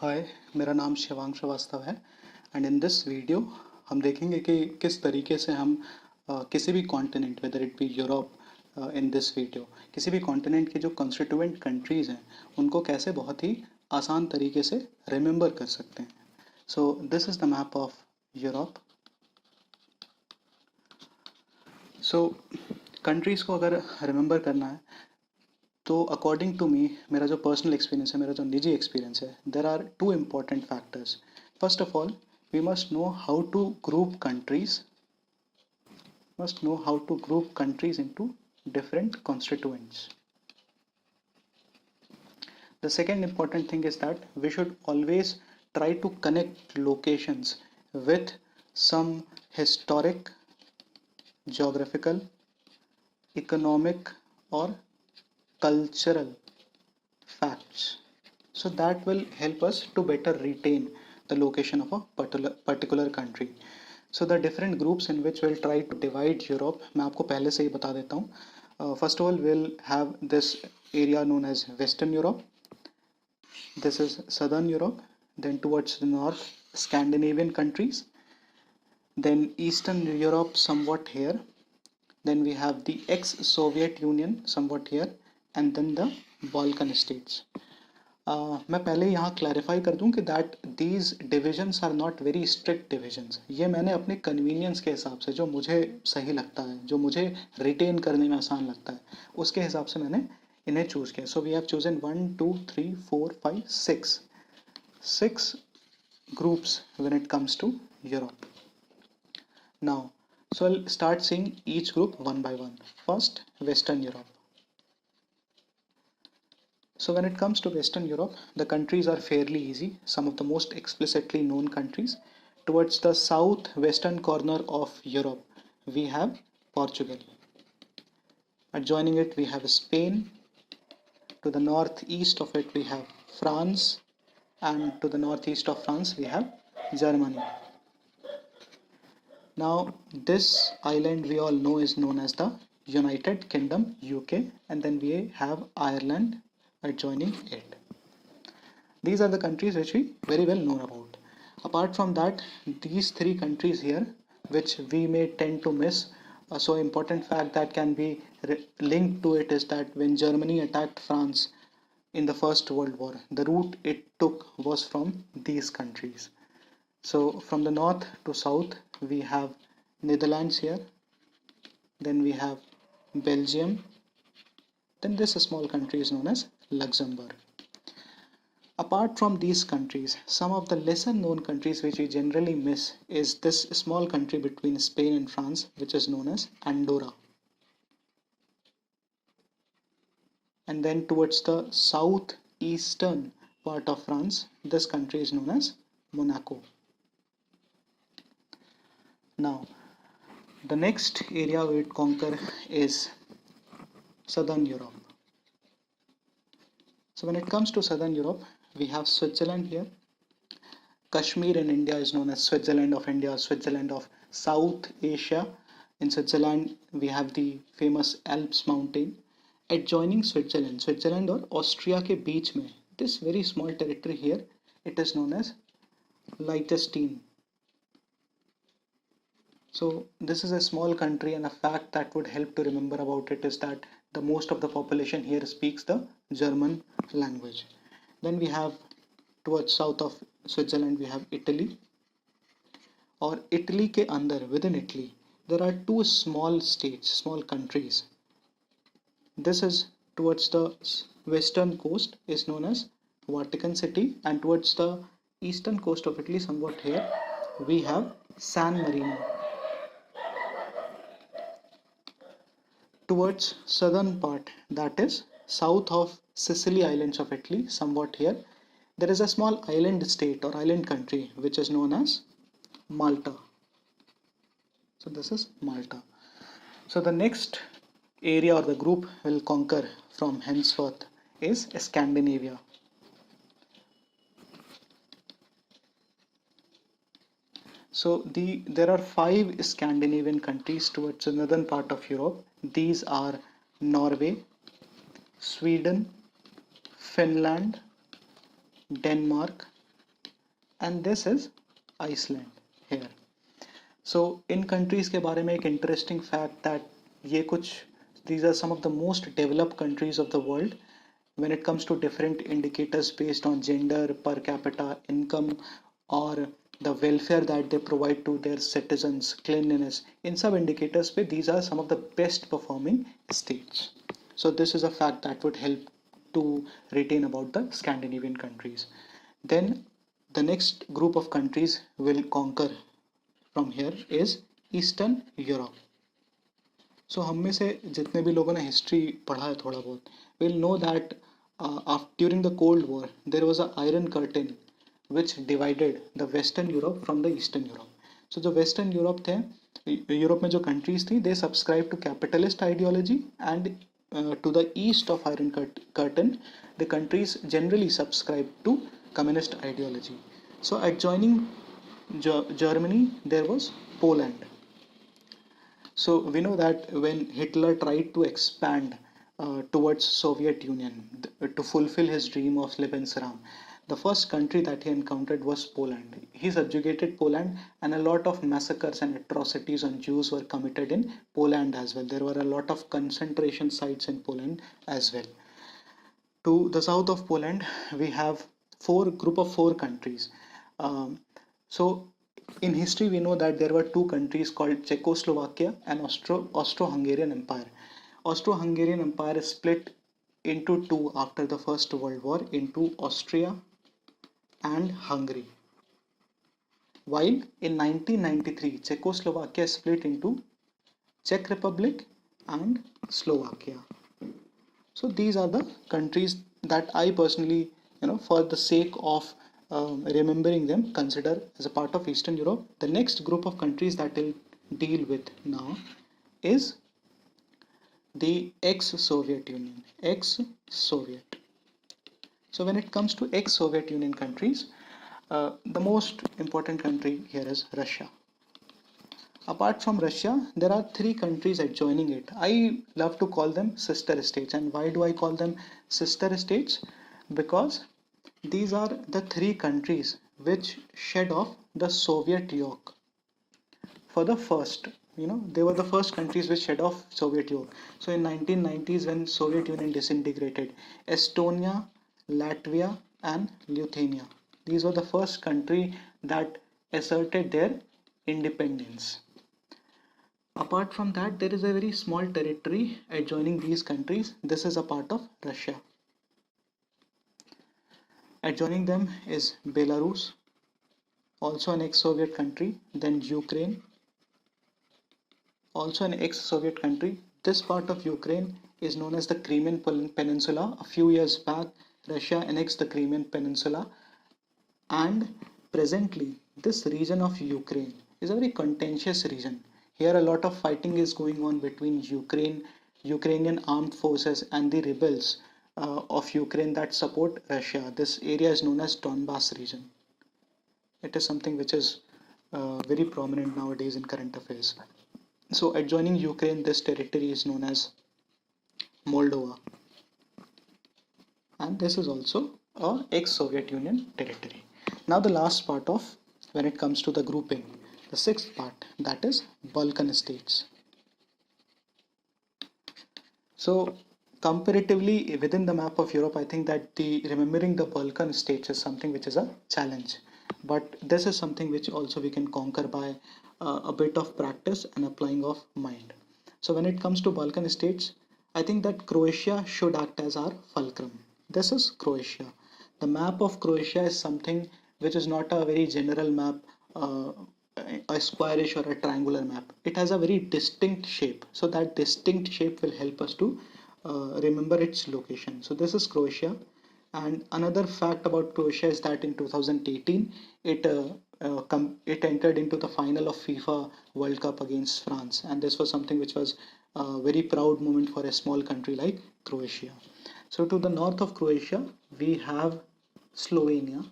हाय, मेरा नाम शिवांग श्रीवास्तव है एंड इन दिस वीडियो हम देखेंगे कि किस तरीके से हम किसी भी continent whether it be Europe in this video किसी भी कॉन्टिनेंट के जो कंस्टिट्यूएंट कंट्रीज़ हैं उनको कैसे बहुत ही आसान तरीके से रिमेंबर कर सकते हैं। So this is the map of Europe. So countries को अगर रिमेंबर करना है तो अकॉर्डिंग टू मी, मेरा जो पर्सनल एक्सपीरियंस है, मेरा जो निजी एक्सपीरियंस है, there are two important factors. First of all, we must know how to group countries into different constituents. The second important thing is that we should always try to connect locations with some historic, geographical, economic or cultural facts, so that will help us to better retain the location of a particular country. So the different groups in which we'll try to divide Europe, मैं आपको पहले से ही बता देता हूँ. First of all, we'll have this area known as Western Europe. This is Southern Europe. Then towards the north, Scandinavian countries. Then Eastern Europe somewhat here. Then we have the ex-Soviet Union somewhat here. And then the Balkan states. मैं पहले यहाँ clarify कर दूँ कि that these divisions are not very strict divisions. ये मैंने अपने convenience के हिसाब से, जो मुझे सही लगता है, जो मुझे रिटेन करने में आसान लगता है, उसके हिसाब से मैंने इन्हें चूज़ किया। So we have chosen 1 2 3 4 5 6 groups when it comes to Europe. Now so I start seeing each group one by one. First, western Europe. So when it comes to Western Europe, the countries are fairly easy, some of the most explicitly known countries. Towards the southwestern corner of Europe, we have Portugal. Adjoining it, we have Spain. To the northeast of it, we have France. And to the northeast of France, we have Germany. Now, this island we all know is known as the United Kingdom, UK. And then we have Ireland adjoining it. These are the countries which we very well know about. Apart from that, these three countries here, which we may tend to miss, so important fact that can be linked to it is that when Germany attacked France in the First World War, the route it took was from these countries. So from the north to south, we have Netherlands here, then we have Belgium, then this small country is known as Luxembourg. Apart from these countries, some of the lesser known countries which we generally miss is this small country between Spain and France, which is known as Andorra. And then towards the southeastern part of France, this country is known as Monaco. Now, the next area we would conquer is Southern Europe. So when it comes to Southern Europe, we have Switzerland here. Kashmir in India is known as Switzerland of India, Switzerland of South Asia. In Switzerland, we have the famous Alps mountain. Adjoining Switzerland और Austria के बीच में, this very small territory here, it is known as Liechtenstein. So this is a small country, and a fact that would help to remember about it is that the most of the population here speaks the German language. Then we have towards south of Switzerland, we have Italy. और Italy के अंदर, within Italy, there are two small states, small countries. This is towards the western coast is known as Vatican City, and towards the eastern coast of Italy, somewhat here, we have San Marino. Towards southern part, that is south of Sicily Islands of Italy, somewhat here, there is a small island state or island country which is known as Malta. So this is Malta. So the next area or the group will conquer from henceforth is Scandinavia. So there are 5 Scandinavian countries towards the northern part of Europe. These are Norway, Sweden, Finland, Denmark, and this is Iceland here. So in countries के बारे में एक interesting fact that ये कुछ these are some of the most developed countries of the world when it comes to different indicators based on gender, per capita income, or the welfare that they provide to their citizens, cleanliness. In some indicators पे these are some of the best performing states. So this is a fact that would help to retain about the Scandinavian countries. Then the next group of countries will conquer from here is Eastern Europe. So हम में से जितने भी लोगों ने history पढ़ा है थोड़ा बहुत will know that during the Cold War there was a iron curtain which divided the Western Europe from the Eastern Europe. So जो Western Europe थे, यूरोप में जो countries थी, they subscribe to capitalist ideology, and to the east of Iron Curtain, the countries generally subscribe to communist ideology. So adjoining Germany there was Poland. So we know that when Hitler tried to expand towards Soviet Union to fulfill his dream of Lebensraum, the first country that he encountered was Poland. He subjugated Poland, and a lot of massacres and atrocities on Jews were committed in Poland as well. There were a lot of concentration sites in Poland as well. To the south of Poland, we have group of four countries. So in history, we know that there were two countries called Czechoslovakia and Austro-Hungarian Empire. Austro-Hungarian Empire is split into two after the First World War into Austria and Hungary. While in 1993, Czechoslovakia split into Czech Republic and Slovakia. So these are the countries that I personally, for the sake of remembering them, consider as a part of Eastern Europe. The next group of countries that we'll deal with now is the ex-Soviet Union. Ex-Soviet. So when it comes to ex-Soviet Union countries, the most important country here is Russia. Apart from Russia, there are three countries adjoining it. I love to call them sister states. And why do I call them sister states? Because these are the three countries which shed off the Soviet yoke. For the first, they were the first countries which shed off Soviet yoke. So in 1990s, when Soviet Union disintegrated, Estonia, Latvia and Lithuania, these were the first country that asserted their independence. Apart from that, there is a very small territory adjoining these countries. This is a part of Russia. Adjoining them is Belarus, also an ex-Soviet country, then Ukraine, also an ex-Soviet country. This part of Ukraine is known as the Crimean Peninsula. A few years back, Russia annexed the Crimean Peninsula, and presently this region of Ukraine is a very contentious region. Here a lot of fighting is going on between Ukrainian armed forces and the rebels of Ukraine that support Russia. This area is known as Donbas region. It is something which is very prominent nowadays in current affairs. So adjoining Ukraine, this territory is known as Moldova. And this is also a ex-Soviet Union territory. Now the last part of when it comes to the grouping, the sixth part, that is Balkan states. So comparatively within the map of Europe, I think that remembering the Balkan states is something which is a challenge. But this is something which also we can conquer by a bit of practice and applying of mind. So when it comes to Balkan states, I think that Croatia should act as our fulcrum. This is Croatia. The map of Croatia is something which is not a very general map, a squarish or a triangular map. It has a very distinct shape. So that distinct shape will help us to remember its location. So this is Croatia. And another fact about Croatia is that in 2018, it entered into the final of FIFA World Cup against France. And this was something which was a very proud moment for a small country like Croatia. So to the north of Croatia, we have Slovenia.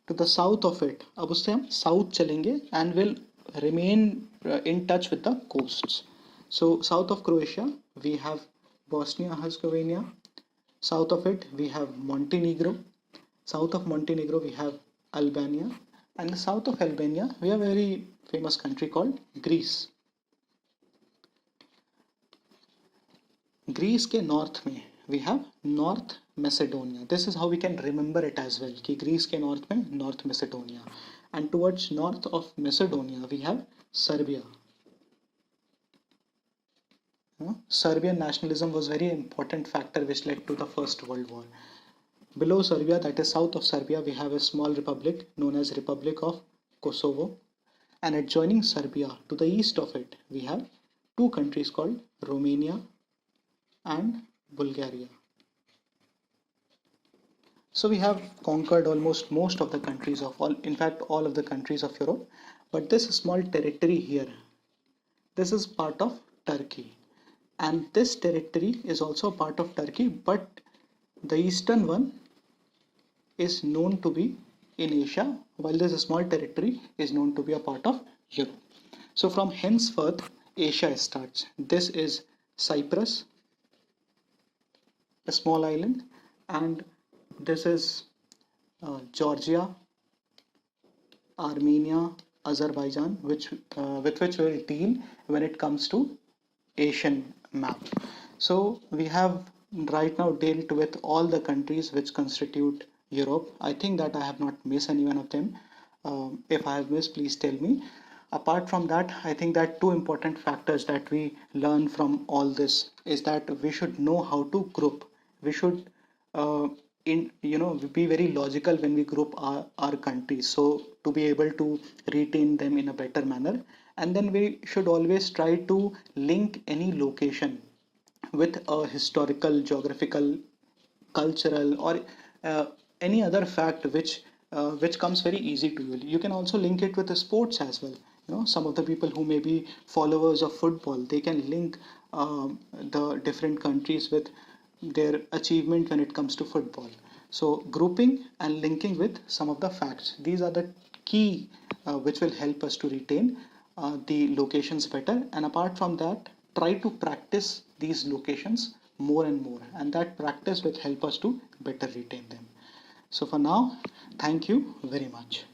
To the south of it, अब उससे हम south चलेंगे and will remain in touch with the coasts. So south of Croatia, we have Bosnia-Herzegovina. South of it, we have Montenegro. South of Montenegro we have Albania, and the south of Albania we have a very famous country called Greece. Greece के north में we have north Macedonia. This is how we can remember it as well कि Greece के north में north Macedonia, and towards north of Macedonia we have Serbia. Serbian nationalism was very important factor which led to the First World War. Below Serbia, that is south of Serbia, we have a small republic known as Republic of Kosovo, and adjoining Serbia to the east of it we have two countries called Romania and Bulgaria. So we have conquered almost most of the countries of in fact all of the countries of Europe, but this small territory here, this is part of Turkey, and this territory is also part of Turkey, but the eastern one is known to be in Asia, while this small territory is known to be a part of Europe. So from henceforth Asia starts. This is Cyprus, a small island, and this is Georgia, Armenia, Azerbaijan, which with which we will deal when it comes to Asian map. So we have right now dealt with all the countries which constitute Europe. I think that I have not missed any one of them. If I have missed, please tell me. Apart from that, I think that two important factors that we learn from all this is that we should know how to group. We should be very logical when we group our countries, so to be able to retain them in a better manner. And then we should always try to link any location with a historical, geographical, cultural, or any other fact which comes very easy to you. You can also link it with the sports as well. Some of the people who may be followers of football, they can link the different countries with their achievement when it comes to football. So grouping and linking with some of the facts, these are the key which will help us to retain the locations better. And apart from that, try to practice these locations more and more, and that practice will help us to better retain them. So for now, thank you very much.